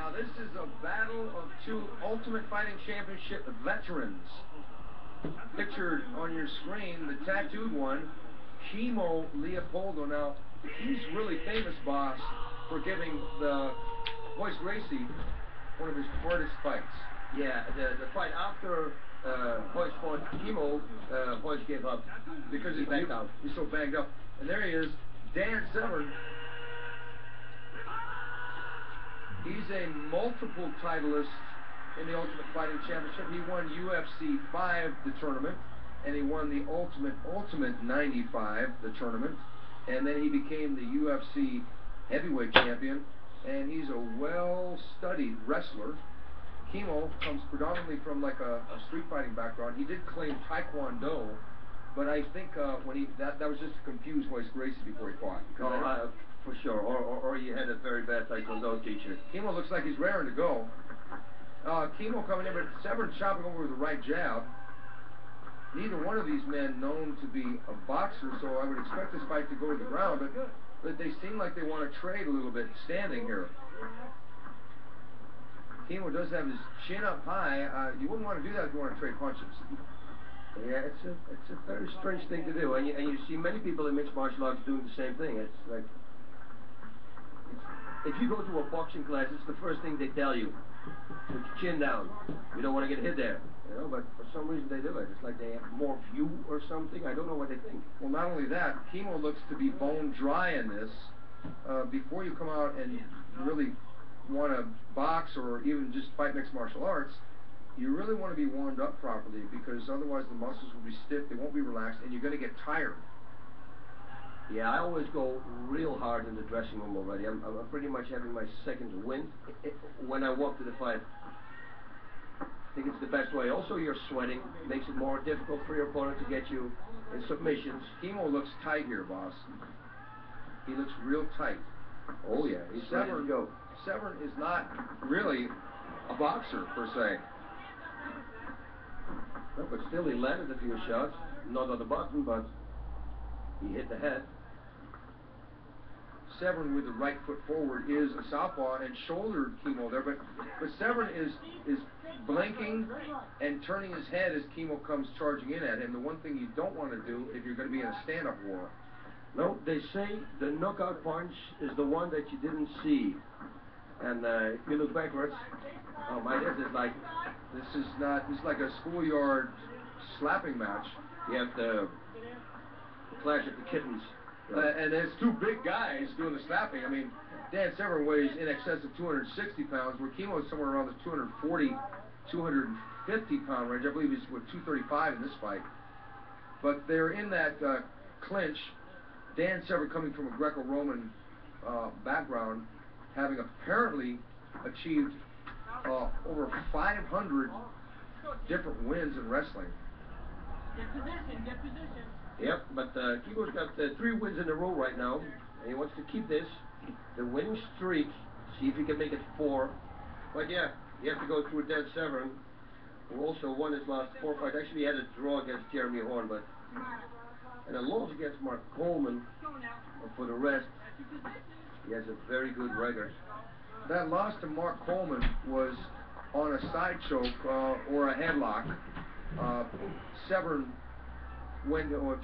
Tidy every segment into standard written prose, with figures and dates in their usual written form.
Now this is a battle of two Ultimate Fighting Championship veterans. Pictured on your screen, the tattooed one, Kimo Leopoldo. Now, he's really famous, boss, for giving the Royce Gracie one of his hardest fights. Yeah, the fight after Royce fought Kimo, Royce gave up Because he backed out. He's so banged up. And there he is, Dan Severn. He's a multiple titleist in the Ultimate Fighting Championship. He won UFC 5, the tournament, and he won the Ultimate 95, the tournament, and then he became the UFC heavyweight champion, and he's a well-studied wrestler. Kimo comes predominantly from like a street fighting background. He did claim Taekwondo, but I think when that was just to confuse Royce Gracie before he fought. For sure, or you had a very bad Taekwondo teacher. Kimo looks like he's raring to go. Kimo coming in, but Severn chopping over with the right jab. Neither one of these men known to be a boxer, so I would expect this fight to go to the ground, but they seem like they want to trade a little bit standing here. Kimo does have his chin up high. You wouldn't want to do that if you want to trade punches. Yeah, it's a very strange thing to do, and you see many people in mixed martial arts doing the same thing. It's like, if you go to a boxing class, it's the first thing they tell you. Put your chin down. You don't want to get hit there. You know, but for some reason they do it. It's like they have more view or something. I don't know what they think. Well, not only that, Kimo looks to be bone dry in this. Before you come out and really want to box or even just fight mixed martial arts, you really want to be warmed up properly, because otherwise the muscles will be stiff, they won't be relaxed, and you're going to get tired. Yeah, I always go real hard in the dressing room already. I'm pretty much having my second wind when I walk to the fight. I think it's the best way. Also, you're sweating. Makes it more difficult for your opponent to get you in submissions. Kimo looks tight here, boss. He looks real tight. Oh, yeah. He's ready to go. Severn is not really a boxer, per se. No, but still, he landed a few shots. Not on the button, but he hit the head. Severn with the right foot forward is a southpaw and shouldered Kimo there, but Severn is blinking and turning his head as Kimo comes charging in at him. The one thing you don't want to do if you're going to be in a stand-up war. No, they say the knockout punch is the one that you didn't see. And if you look backwards, oh my, this is like a schoolyard slapping match. You have the Clash of the Kittens. And there's two big guys doing the slapping. I mean, Dan Severn weighs in excess of 260 pounds, where Kimo is somewhere around the 240, 250 pound range. I believe he's, 235 in this fight. But they're in that clinch. Dan Severn, coming from a Greco-Roman background, having apparently achieved over 500 different wins in wrestling. Get position. Yep, but Kimo's got 3 wins in a row right now, and he wants to keep this, the winning streak, see if he can make it 4. But yeah, you have to go through Dan Severn, who also won his last 4 fights. Actually, he had a draw against Jeremy Horn, and a loss against Mark Coleman. But for the rest, he has a very good record. That loss to Mark Coleman was on a side choke or a headlock. Severn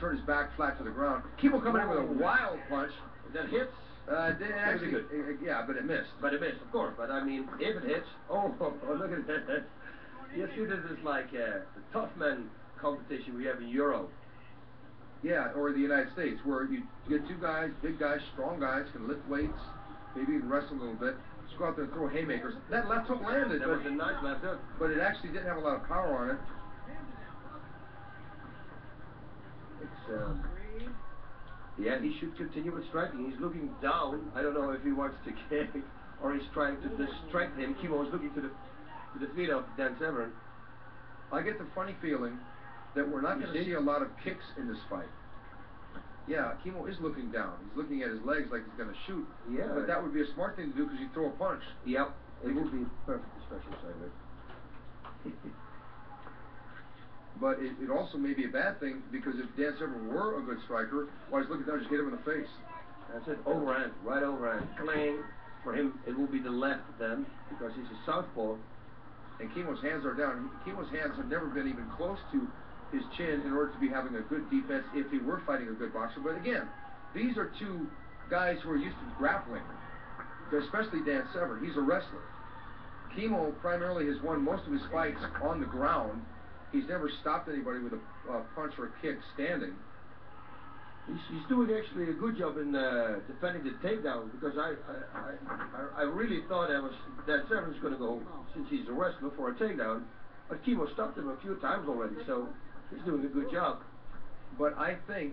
turned his back flat to the ground. Kimo coming in with a wild punch. That hits. Actually, good. Yeah, but it missed. Of course. But I mean, if it hits, oh look at that. You see, this is like the tough man competition we have in Europe. Yeah, or the United States, where you get 2 guys, big guys, strong guys, can lift weights, maybe even wrestle a little bit. Just go out there and throw haymakers. That left hook landed. That was a nice left hook. But it actually didn't have a lot of power on it. Yeah, he should continue with striking. He's looking down. I don't know if he wants to kick or he's trying to distract him. Kimo is looking to the feet of Dan Severn. I get the funny feeling that we're not going to see a lot of kicks in this fight. Yeah, Kimo is looking down. He's looking at his legs like he's going to shoot. Yeah. But that would be a smart thing to do, because you throw a punch. Yep. It would be perfect, especially sideways. But it also may be a bad thing, because if Dan Severn were a good striker, while he's looking down, just hit him in the face. That's it. Overhand. Right overhand. Clang. For him, it will be the left then, because he's a southpaw. And Kimo's hands are down. Kimo's hands have never been even close to his chin in order to be having a good defense if he were fighting a good boxer. But again, these are two guys who are used to grappling, especially Dan Severn. He's a wrestler. Kimo primarily has won most of his fights on the ground. He's never stopped anybody with a punch or a kick standing. He's doing actually a good job in defending the takedown, because I really thought that Severn's going to go, since he's a wrestler, for a takedown. But Kimo stopped him a few times already, so he's doing a good job. But I think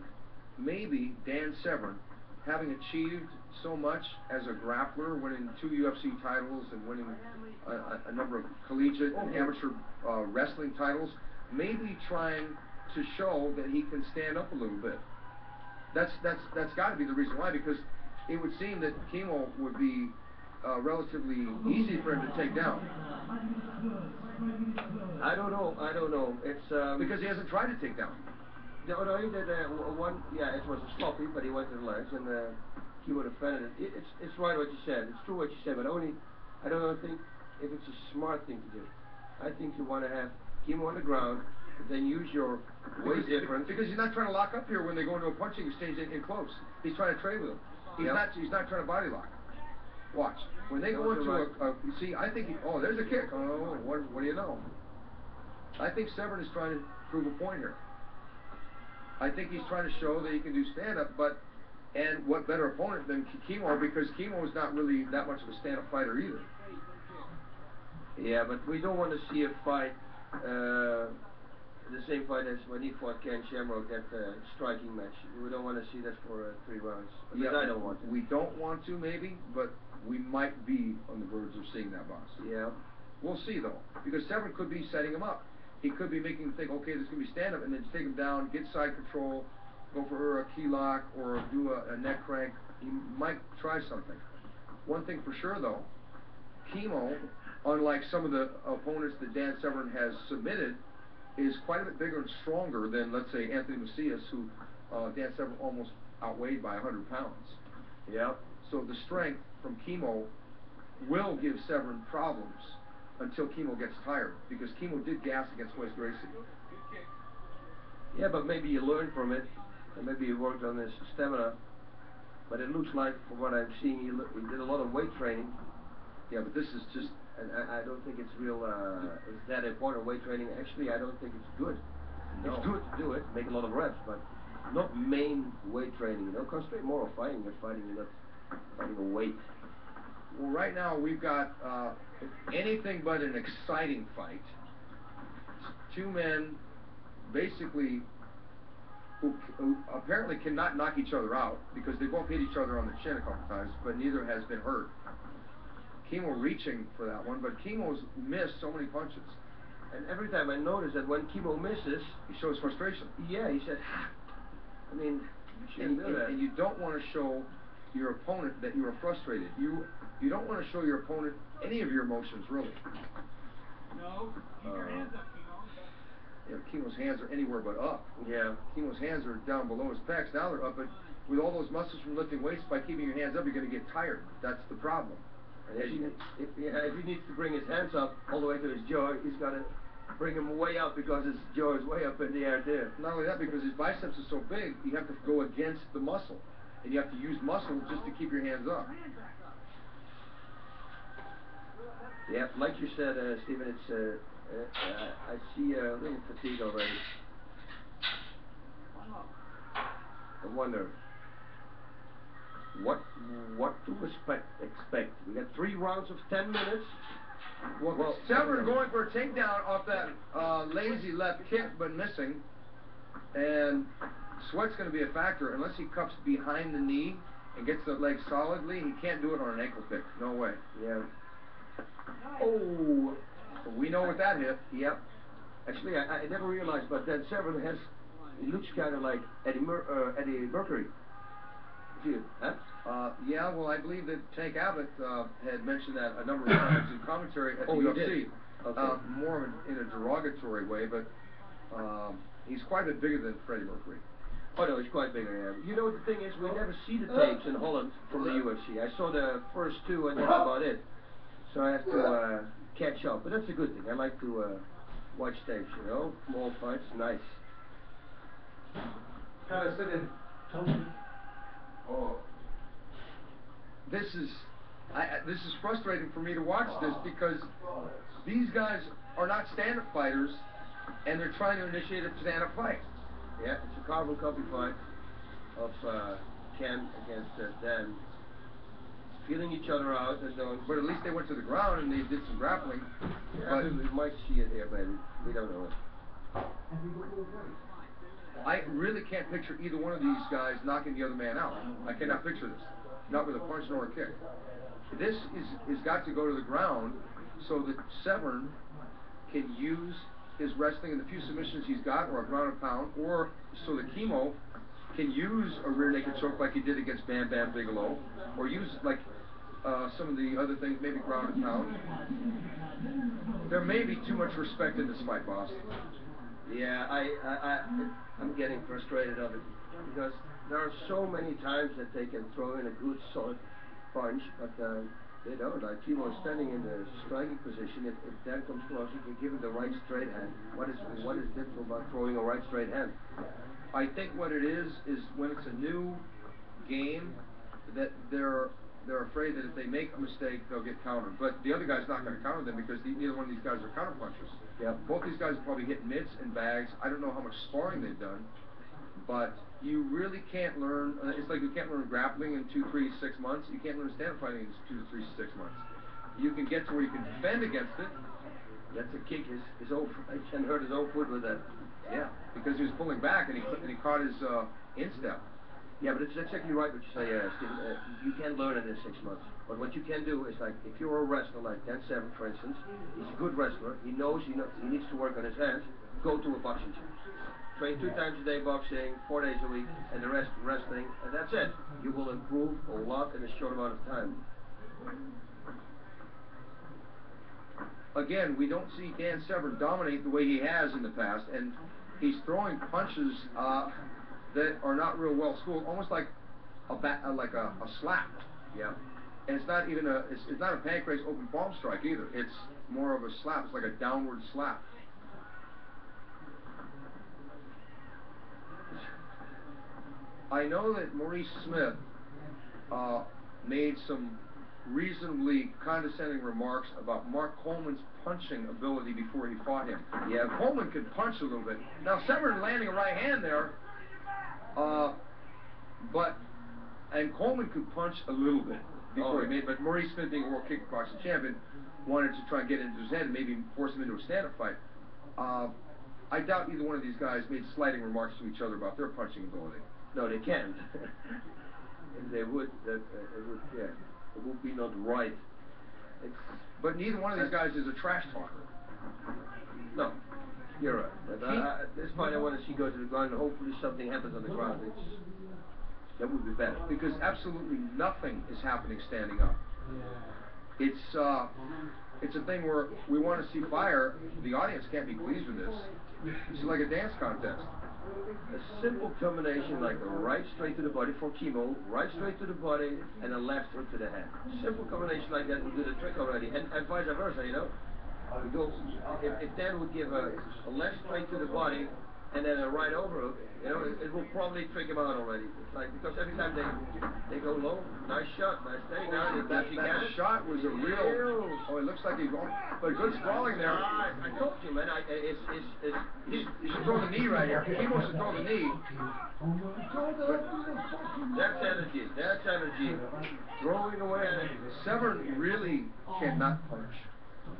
maybe Dan Severn, having achieved so much as a grappler, winning 2 UFC titles and winning a number of collegiate and amateur wrestling titles, maybe trying to show that he can stand up a little bit. That's got to be the reason why, because it would seem that Kimo would be relatively easy for him to take down. I don't know. It's because he hasn't tried to take down. No, he did one. Yeah, it was a sloppy, but he went to the legs, and Kimo defended it. It's right what you said. It's true what you said, but I don't think if it's a smart thing to do. I think you want to have Kimo on the ground, but then use your weight difference. Because he's not trying to lock up here when they go into a punching exchange in close. He's trying to trade with him. He's not trying to body lock. Watch. When they go into see, I think there's a kick. Oh, what do you know? I think Severn is trying to prove a point here. I think he's trying to show that he can do stand-up, and what better opponent than Kimo, because Kimo is not really that much of a stand-up fighter either. Yeah, but we don't want to see a fight, the same fight as when he fought Ken Shamrock, that striking match. We don't want to see that for 3 rounds. Yeah, I don't want to. We don't want to, maybe, but we might be on the verge of seeing that, boss. Yeah. We'll see, though, because Severn could be setting him up. He could be making him think, okay, this is going to be stand-up, and then just take him down, get side control, go for a key lock, or do a neck crank. He might try something. One thing for sure, though, Kimo, unlike some of the opponents that Dan Severn has submitted, is quite a bit bigger and stronger than, let's say, Anthony Macias, who Dan Severn almost outweighed by 100 pounds. Yeah. So the strength from Kimo will give Severn problems until Kimo gets tired, because Kimo did gas against Wes Gracie. Yeah, but maybe you learned from it, and maybe he worked on his stamina. But it looks like, from what I'm seeing, he did a lot of weight training. Yeah, but this is just... And I don't think it's real, it's that important, weight training. Actually, I don't think it's good. No. It's good to do it, make a lot of reps, but not main weight training, Concentrate more on fighting. You're fighting, you're not fighting a weight. Well, right now we've got anything but an exciting fight. 2 men, basically, who apparently cannot knock each other out, because they both hit each other on the chin a couple times, but neither has been hurt. Kimo reaching for that one, but Kimo's missed so many punches. And every time I notice that when Kimo misses, he shows frustration. Yeah, he said, I mean, you shouldn't do that. And you don't want to show your opponent that you are frustrated. You don't want to show your opponent any of your emotions, really. No, keep your hands up, Kimo. Yeah, Kimo's hands are anywhere but up. Yeah. Kimo's hands are down below his pecs. Now they're up, but with all those muscles from lifting weights, by keeping your hands up, you're going to get tired. That's the problem. And if he needs to bring his hands up all the way to his jaw, he's got to bring them way up, because his jaw is way up in the air there. Not only that, because his biceps are so big, you have to go against the muscle. And you have to use muscle just to keep your hands up. Yeah, like you said, Stephen, it's I see a little fatigue already. I wonder what to expect. We got 3 rounds of 10 minutes. Well, Severn going for a takedown off that lazy left kick, but missing. And sweat's going to be a factor unless he cups behind the knee and gets the leg solidly. He can't do it on an ankle kick. No way. Yeah. Oh, we know what that hit. Yep. Actually, I never realized, but then Severn he looks kind of like Eddie Mercury. Huh? Yeah, well, I believe that Tank Abbott had mentioned that a number of times in commentary at the UFC. Okay. More in a derogatory way, but he's quite a bit bigger than Freddie Mercury. Oh no, he's quite bigger, yeah. You know, the thing is, we never see the tapes in Holland from the UFC. I saw the first two and that's about it. So I have to catch up, but that's a good thing. I like to watch tapes, you know, from all fights. Nice. Oh, this is frustrating for me to watch this because these guys are not stand-up fighters, and they're trying to initiate a stand-up fight. Yeah, it's a carbon copy fight of Ken against Dan. Feeling each other out and don't. But at least they went to the ground and they did some grappling. Yeah, but we might see it here, maybe. We don't know it. I really can't picture either one of these guys knocking the other man out. I cannot picture this. Not with a punch nor a kick. This is got to go to the ground so that Severn can use his wrestling and the few submissions he's got, or a ground and pound, or so that Kimo can use a rear naked choke like he did against Bam Bam Bigelow, or use like some of the other things, maybe ground and pound. There may be too much respect in this fight, boss. Yeah, I'm getting frustrated of it because there are so many times that they can throw in a good solid punch, but they don't. Like Kimo is standing in the striking position. If Dan comes close, he can give him the right straight hand. What is difficult about throwing a right straight hand? I think what it is when it's a new game that they're afraid that if they make a mistake, they'll get countered. But the other guy's not going to counter them because neither one of these guys are counter punchers. Yep. Both these guys are probably hitting mitts and bags. I don't know how much sparring they've done, but you really can't learn. It's like you can't learn grappling in 2, 3, 6 months. You can't learn stand-up fighting in 2 to 3, 6 months. You can get to where you can defend against it. That's a kick. His own foot, and hurt his own foot with that. Yeah, because he was pulling back and he caught his instep. Yeah, but it's exactly right what you say, Stephen. You can learn it in 6 months. But what you can do is, like, if you're a wrestler like Dan Severn, for instance, he's a good wrestler. He knows he needs to work on his hands. Go to a boxing gym. Train 2 times a day boxing, 4 days a week, and the rest wrestling, and that's it. You will improve a lot in a short amount of time. Again, we don't see Dan Severn dominate the way he has in the past, and he's throwing punches that are not real well schooled, almost like a slap. Yeah. And it's not even it's not a pancrase open palm strike either. It's more of a slap. It's like a downward slap. I know that Maurice Smith made some reasonably condescending remarks about Mark Coleman's punching ability before he fought him. Yeah, Coleman could punch a little bit. Now, Severn landing a right hand there, and Coleman could punch a little bit before he made, but Maurice Smith, being a world kickboxing champion, wanted to try and get into his head and maybe force him into a stand-up fight. I doubt either one of these guys made slighting remarks to each other about their punching ability. No, they can't. If they would, it would be not right. But neither one of these guys is a trash talker. No, you're right. But at this point, I want to see go to the ground and hopefully something happens on the ground. That would be better. Because absolutely nothing is happening standing up. It's a thing where we want to see fire. The audience can't be pleased with this. It's like a dance contest. A simple combination like a right straight to the body for Kimo, right straight to the body, and a left hook to the head. Simple combination like that would do the trick already, and vice versa, you know. We go, if Dan would give a left straight to the body and then a right overhook, you know, it will probably trick him out already. It's like, because every time they go low, nice shot, nice takedown. That shot was a real. Oh, it looks like he's going, but good sprawling there. I told you, man. He should throw the knee right here. Kimo should throw the knee. That's energy. That's energy. Throwing away energy. Severn really cannot punch.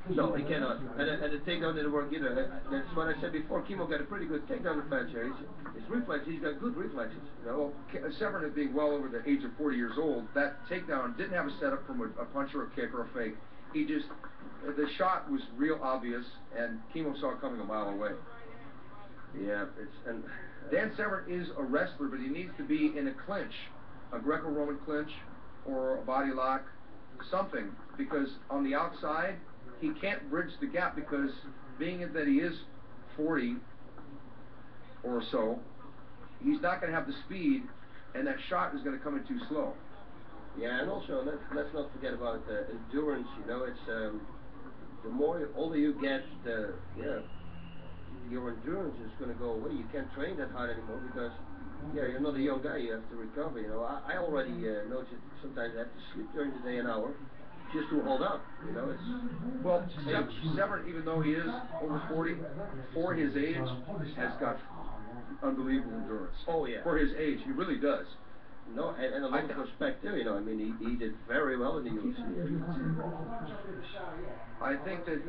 No, he cannot. And the takedown didn't work either. That's what I said before. Kimo got a pretty good takedown defense here. His reflexes, he's got good reflexes. You know? Well, Severn, is being well over the age of 40 years old, that takedown didn't have a setup from a punch or a kick or a fake. The shot was real obvious, and Kimo saw it coming a mile away. Yeah, Dan Severn is a wrestler, but he needs to be in a clinch, a Greco-Roman clinch, or a body lock, something, because on the outside, he can't bridge the gap because being that he is 40 or so, he's not going to have the speed, and that shot is going to come in too slow. Yeah, and also let's not forget about endurance. You know, it's the older you get, your endurance is going to go away. You can't train that hard anymore because you're not a young guy. You have to recover. You know, I already noticed sometimes I have to sleep during the day an hour just to hold up. You know, it's well, Severn, even though he is over 40, for his age, has got unbelievable endurance. Oh yeah, for his age, he really does. No, and a lot of respect too. You know, I mean, he did very well in the UFC. I think that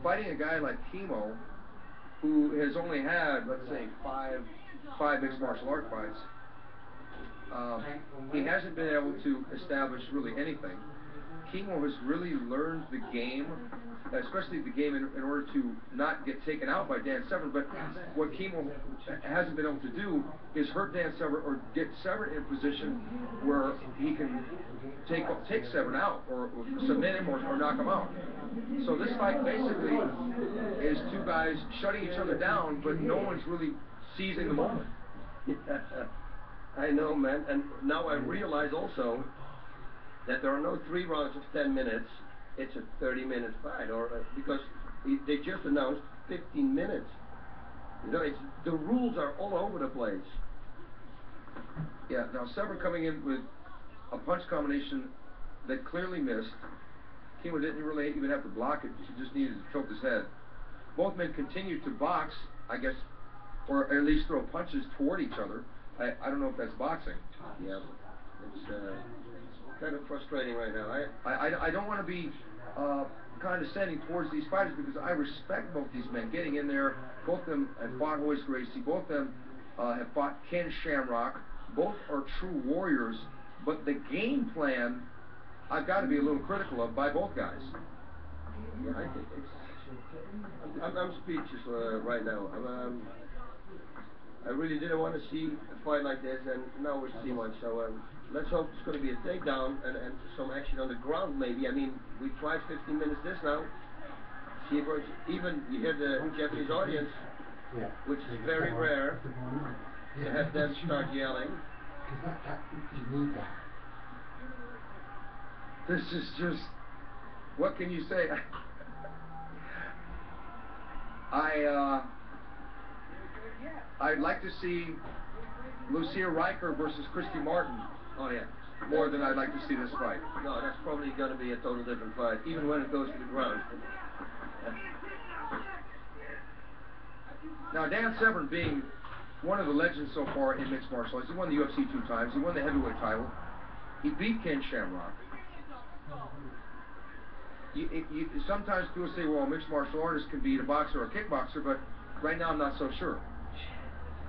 fighting a guy like Kimo, who has only had, let's say, five mixed martial art fights, he hasn't been able to establish really anything. Kimo has really learned the game, especially the game in order to not get taken out by Dan Severn. But what Kimo hasn't been able to do is hurt Dan Severn or get Severn in a position where he can take Severn out or submit him or knock him out. So this fight basically is two guys shutting each other down, but no one's really seizing the moment. I know, man. And now I realize also that there are no 3 rounds of 10 minutes. It's a 30-minute fight, or because they just announced 15 minutes. You know, the rules are all over the place. Yeah. Now Severn coming in with a punch combination that clearly missed. Kimo didn't really even have to block it; he just needed to tilt his head. Both men continued to box, I guess, or at least throw punches toward each other. I don't know if that's boxing. Yeah, it's kind of frustrating right now. I don't want to be condescending towards these fighters because I respect both these men getting in there. Both of them have fought Royce Gracie. Both of them have fought Ken Shamrock. Both are true warriors. But the game plan, I've got to be a little critical of by both guys. Yeah, I think I'm speechless right now. I really didn't want to see a fight like this, and now we see one. So let's hope it's going to be a takedown and some action on the ground, maybe. I mean, we tried 15 minutes this now. See if even you hear the Japanese audience, which is very rare, to have them start yelling. This is just, what can you say? I'd like to see Lucia Riker versus Christy Martin. Oh yeah. More than I'd like to see this fight. No, that's probably going to be a total different fight, even when it goes to the ground. Now, Dan Severn being one of the legends so far in mixed martial arts, he won the UFC 2 times, he won the heavyweight title, he beat Ken Shamrock. Sometimes people say, well, a mixed martial artist can beat a boxer or a kickboxer, but right now I'm not so sure.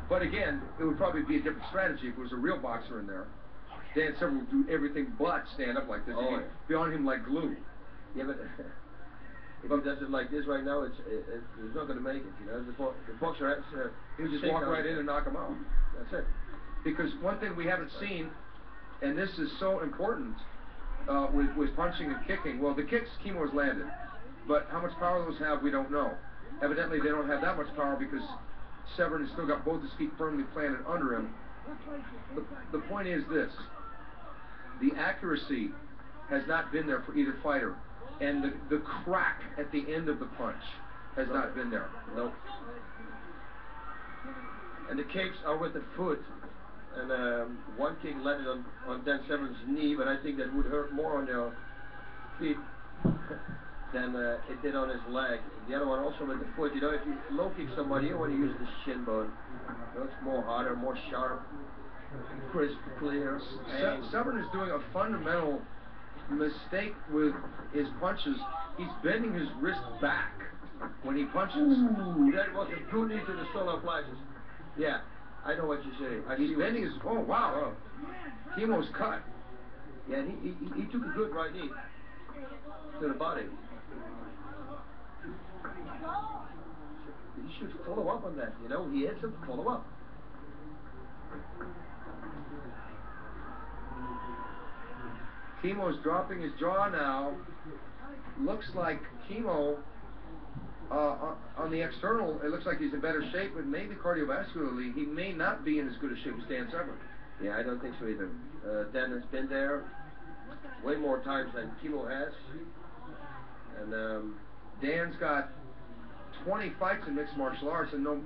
But again, it would probably be a different strategy if it was a real boxer in there. Dan Severn would do everything but stand up like this. Oh, be on him like glue. Yeah, but if he does it like this right now, he's not going to make it. You know, the boxer has he would just walk right in and knock him out. That's it. Because one thing we haven't seen, and this is so important with punching and kicking. Well, the kicks Kimo has landed, but how much power those have, we don't know. Evidently, they don't have that much power because Severn has still got both his feet firmly planted under him. The point is this: the accuracy has not been there for either fighter, and the crack at the end of the punch has not been there. Nope. And the kicks are with the foot, and one kick landed on Dan Severn's knee, but I think that would hurt more on your feet than it did on his leg. The other one also with the foot. You know, if you low kick somebody, you want to use the shin bone. You know, it's more harder, more sharp, crisp, clear. Severn is doing a fundamental mistake with his punches. He's bending his wrist back when he punches. Ooh, that was a good knee to the solar plexus. Yeah, I know what you say. He's bending his. Oh wow! Kimo's cut. Yeah, and he took a good right knee to the body. He should follow up on that. You know, he hits him. Follow up. Kimo's dropping his jaw now. Looks like Kimo On the external, it looks like he's in better shape, but maybe cardiovascularly, he may not be in as good a shape as Dan Severn. Yeah, I don't think so either. Dan has been there way more times than Kimo has. And Dan's got 20 fights in mixed martial arts and no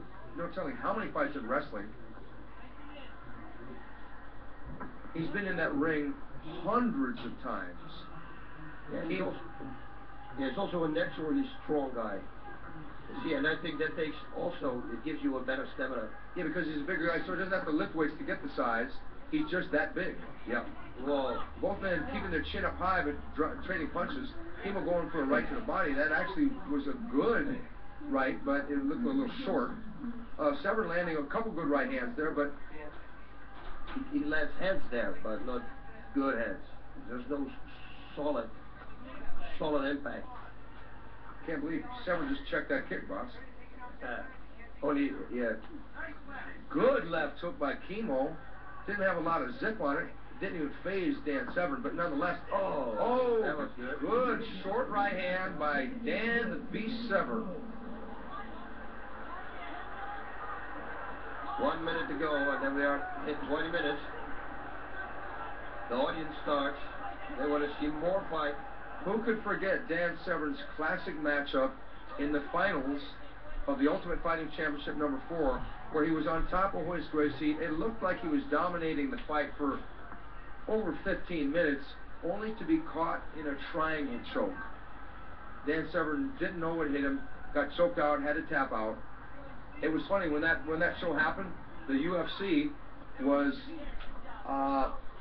telling how many fights in wrestling. He's been in that ring hundreds of times. Yeah, he's also a naturally strong guy. See, and I think that takes also, it gives you a better stamina. Yeah, because he's a bigger guy, so he doesn't have to lift weights to get the size. He's just that big. Yeah. Well, both men keeping their chin up high but trading punches. Kimo going for a right to the body. That actually was a good right, but it looked a little short. Severn landing a couple good right hands there, but he lands hands there, but not good hands. There's no solid impact. Can't believe Severn just checked that kick, boss. Only, yeah. Good left hook by Kimo. Didn't have a lot of zip on it. Didn't even phase Dan Severn, but nonetheless. Oh, that was good. Good short right hand by Dan the Beast Severn. 1 minute to go, and then we are at 20 minutes. The audience starts. They want to see more fight. Who could forget Dan Severn's classic matchup in the finals of the Ultimate Fighting Championship #4, where he was on top of Hoist Gracie. It looked like he was dominating the fight for over 15 minutes, only to be caught in a triangle choke. Dan Severn didn't know what hit him, got choked out, had to tap out. It was funny when that show happened. The UFC was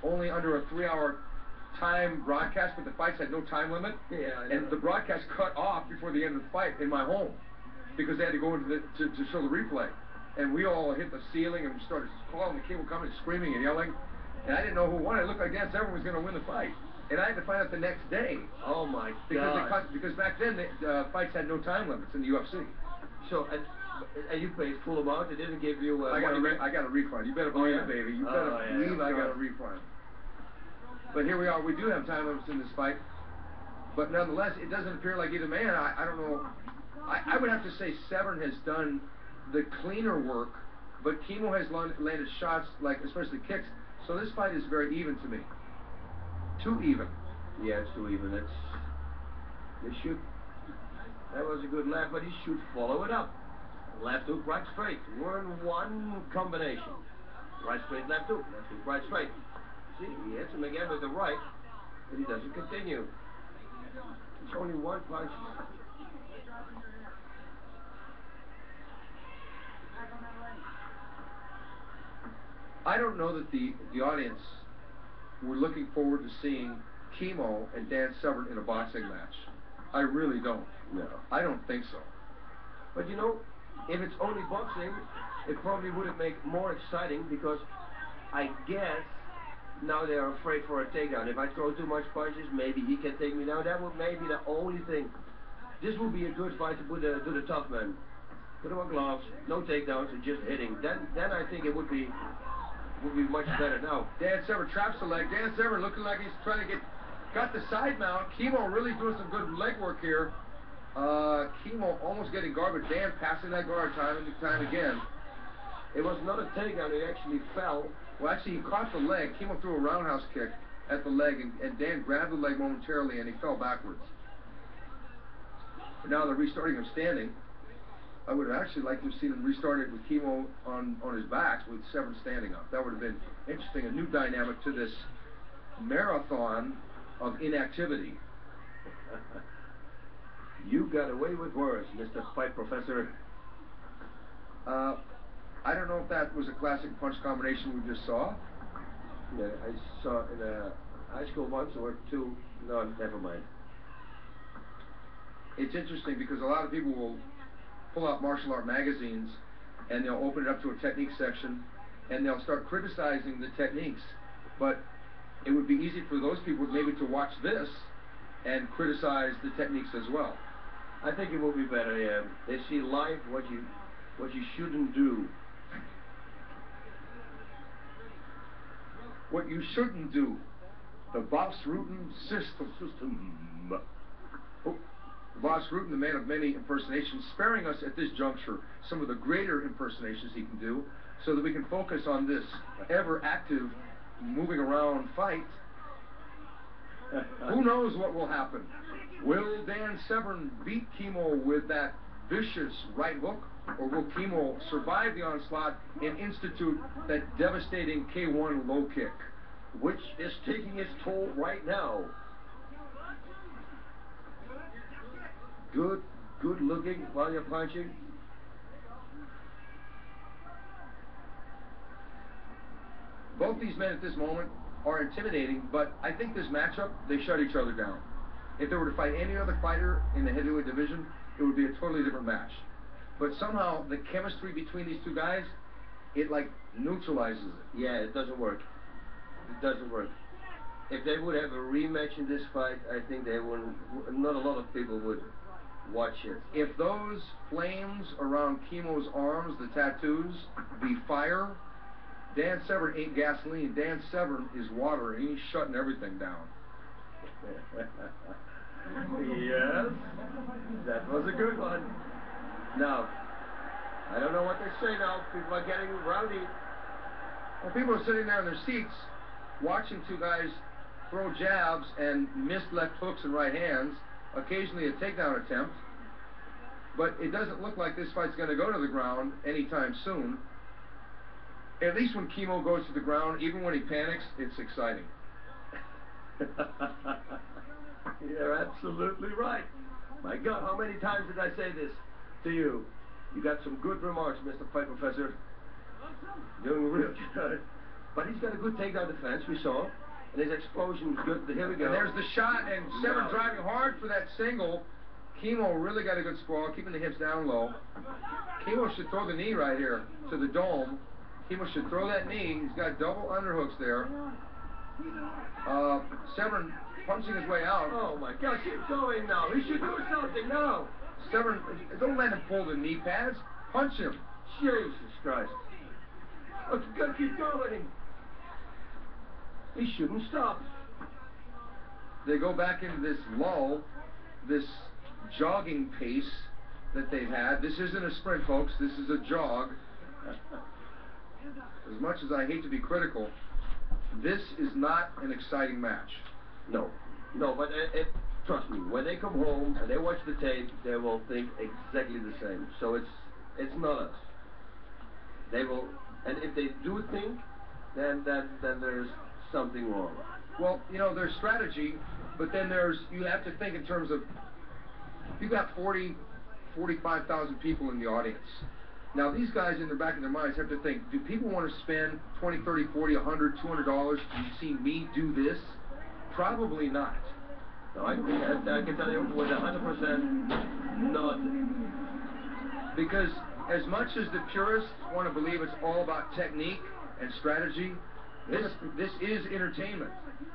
only under a 3-hour time broadcast, but the fights had no time limit. Yeah, and the broadcast cut off before the end of the fight in my home because they had to go into to show the replay. And we all hit the ceiling and started calling the cable coming, screaming and yelling. And I didn't know who won. It looked like Dan Severn was going to win the fight. And I had to find out the next day. Oh my God! Because back then the fights had no time limits in the UFC. So and you paid full amount. They didn't give you. I got a refund. You better believe it, baby. You better believe I got a refund. But here we are. We do have time limits in this fight. But nonetheless, it doesn't appear like either man. I don't know. I would have to say Severn has done the cleaner work, but Kimo has landed shots, like especially kicks. So this fight is very even to me. Too even. Yeah, it's too even. That was a good left, but he should follow it up. Left hook, right straight. We're in one combination. Right straight, left hook, right straight. See, he hits him again with the right, but he doesn't continue. It's only one punch. I don't know that the audience were looking forward to seeing Kimo and Dan Severn in a boxing match. I really don't. No. I don't think so. But you know, if it's only boxing, it probably would make more exciting because I guess now they are afraid for a takedown. If I throw too much punches, maybe he can take me down. That would maybe the only thing. This would be a good fight to put to the tough man. Put him on gloves, no takedowns, and just hitting. Then I think it would be much better now. Dan Severn traps the leg. Dan Severn looking like he's trying to got the side mount. Kimo really doing some good leg work here. Kimo almost getting guard, but Dan passing that guard time and time again. It was not a takedown. He actually fell. Well, actually, he caught the leg. Kimo threw a roundhouse kick at the leg, and Dan grabbed the leg momentarily, and he fell backwards. But now they're restarting him standing. I would have actually liked to have seen him restart it with Kimo on his back with Severn standing up. That would have been interesting, a new dynamic to this marathon of inactivity. You got away with words, Mr. Fight Professor. I don't know if that was a classic punch combination we just saw. Yeah, I saw in a high school once or two. No, never mind. It's interesting because a lot of people will pull out martial art magazines and they'll open it up to a technique section and they'll start criticizing the techniques. But it would be easy for those people maybe to watch this and criticize the techniques as well. I think it will be better, yeah. They see live what you shouldn't do. What you shouldn't do. The Boss Rutan system. Oh, Boss Rutan, the man of many impersonations, sparing us at this juncture some of the greater impersonations he can do so that we can focus on this ever-active, moving around fight. Who knows what will happen? Will Dan Severn beat Kimo with that vicious right hook, or will Kimo survive the onslaught and institute that devastating K1 low kick? Which is taking its toll right now. Good looking while you're punching. Both these men at this moment are intimidating, but I think this matchup, they shut each other down. If they were to fight any other fighter in the heavyweight division, it would be a totally different match. But somehow, the chemistry between these two guys, it like neutralizes it. Yeah, it doesn't work. It doesn't work. If they would have a rematch in this fight, I think they wouldn't, not a lot of people would watch it. If those flames around Kimo's arms, the tattoos, be fire, Dan Severn ain't gasoline. Dan Severn is water, and he's shutting everything down. Yes, that was a good one. Now, I don't know what they say now. People are getting rowdy. Well, people are sitting there in their seats watching two guys throw jabs and missed left hooks and right hands, occasionally a takedown attempt. But it doesn't look like this fight's going to go to the ground anytime soon. At least when Kimo goes to the ground, even when he panics, it's exciting. You're absolutely right. My God, how many times did I say this to you? You got some good remarks, Mr. Fight Professor. Doing real good. But he's got a good takedown defense, we saw. And his explosion was good. Here we go. And there's the shot, and Severn driving hard for that single. Kimo really got a good sprawl, keeping the hips down low. Kimo should throw the knee right here to the dome. Kimo should throw that knee. He's got double underhooks there. Severn punching his way out. Oh my God, keep going now. He should do something now. Severn, don't let him pull the knee pads. Punch him. Jesus Christ. Look, you gotta keep going. He shouldn't stop. They go back into this lull, this jogging pace that they've had. This isn't a sprint, folks. This is a jog. As much as I hate to be critical, this is not an exciting match. No, but trust me, when they come home and they watch the tape, they will think exactly the same. So it's not us. They will, and if they do think, then there's something wrong. Well, you know, there's strategy, but then you have to think in terms of, you've got 45,000 people in the audience. Now, these guys in the back of their minds have to think, do people want to spend $20, $30, $40, $100, $200 to see me do this? Probably not. No, I can tell you with 100% not. Because as much as the purists want to believe it's all about technique and strategy, this is entertainment.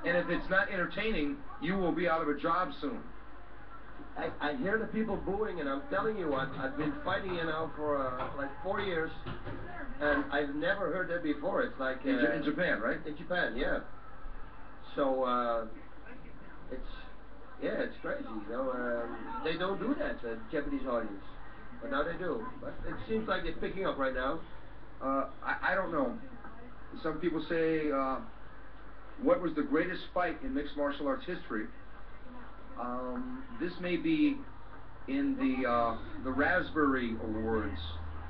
And if it's not entertaining, you will be out of a job soon. I hear the people booing, and I'm telling you what, I've been fighting you now for like 4 years, and I've never heard that before. It's like in Japan, right? In Japan, yeah. So it's crazy, you know. They don't do that, the Japanese audience, but now they do. But it seems like they're picking up right now. I don't know. Some people say, what was the greatest fight in mixed martial arts history? This may be in the Raspberry Awards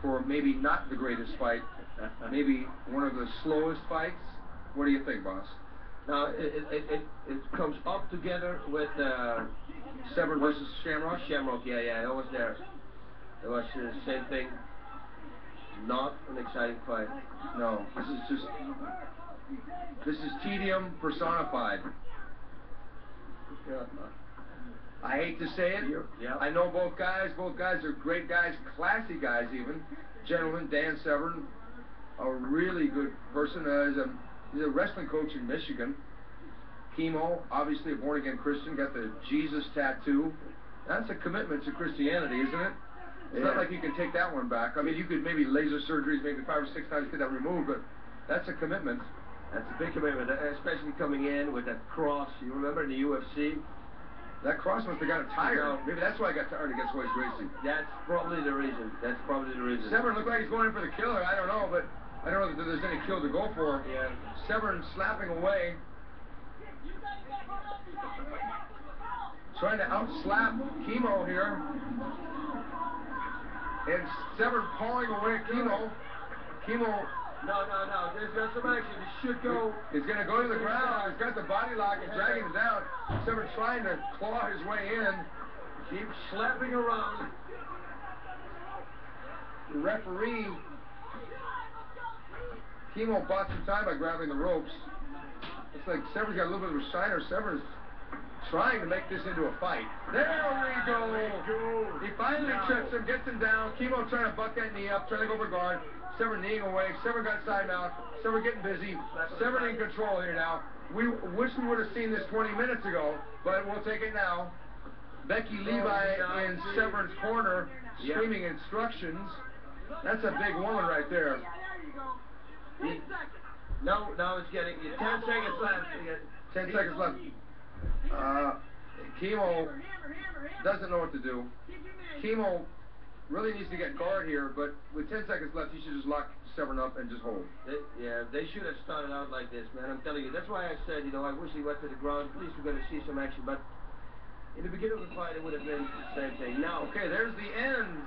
for maybe not the greatest fight, maybe one of the slowest fights. What do you think, boss? Now, it comes up together with Severn versus Shamrock? Shamrock, yeah, I was there. It was the same thing. Not an exciting fight. No, this is tedium personified. I hate to say it. Yep. I know both guys. Both guys are great guys, classy guys even. Gentlemen, Dan Severn, a really good person. He's a wrestling coach in Michigan. Kimo, obviously a born-again Christian, got the Jesus tattoo. That's a commitment to Christianity, isn't it? It's not like you can take that one back. I mean, you could maybe laser surgeries, maybe 5 or 6 times get that removed, but that's a commitment. That's a big commitment, especially coming in with that cross. You remember in the UFC? That cross must have got him tired. No. Maybe that's why he got tired against Royce Gracie. That's probably the reason. Severn looked like he's going in for the killer. I don't know, but I don't know that there's any kill to go for. Yeah. Severn slapping away. Trying to out-slap Kimo here. And Severn pawing away at Kimo. Kimo... No. There's got some action. It should go. He's going to go to the ground. He's got the body lock. He's dragging him down. Severn trying to claw his way in. Keep slapping around. The referee... Kimo bought some time by grabbing the ropes. It's like Severn's got a little bit of a shiner. Severn's trying to make this into a fight. There we go. He finally trips him, gets him down. Kimo trying to buck that knee up, trying to go for guard. Severn kneeing away. Severn got side mount. Severn getting busy. Severn in control here now. We wish we would have seen this 20 minutes ago, but we'll take it now. Becky Levi in Severn's corner, screaming instructions. That's a big woman right there. Now it's getting 10 seconds left. 10 seconds left. Kimo doesn't know what to do. Kimo really needs to get guard here, but with 10 seconds left, he should just lock Severn up and just hold. They should have started out like this, man. I'm telling you. That's why I said, I wish he went to the ground. At least we're going to see some action. But in the beginning of the fight, it would have been the same thing. Now, okay, there's the end.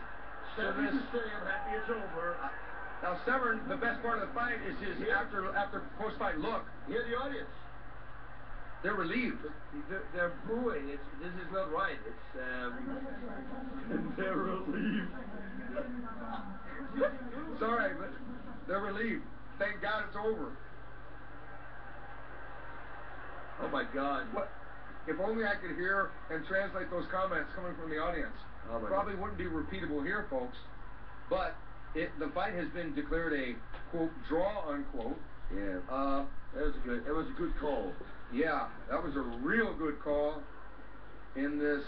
I'm happy it's over. Now, Severn, the best part of the fight is his after post-fight look. Hear the audience. They're relieved. They're booing. This is not right. They're relieved. It's all right, but they're relieved. Thank God it's over. Oh my God. What? If only I could hear and translate those comments coming from the audience. Oh my Probably God. wouldn't be repeatable here, folks. But the fight has been declared a quote draw unquote. Yeah. It was a good call. Yeah, that was a real good call in this.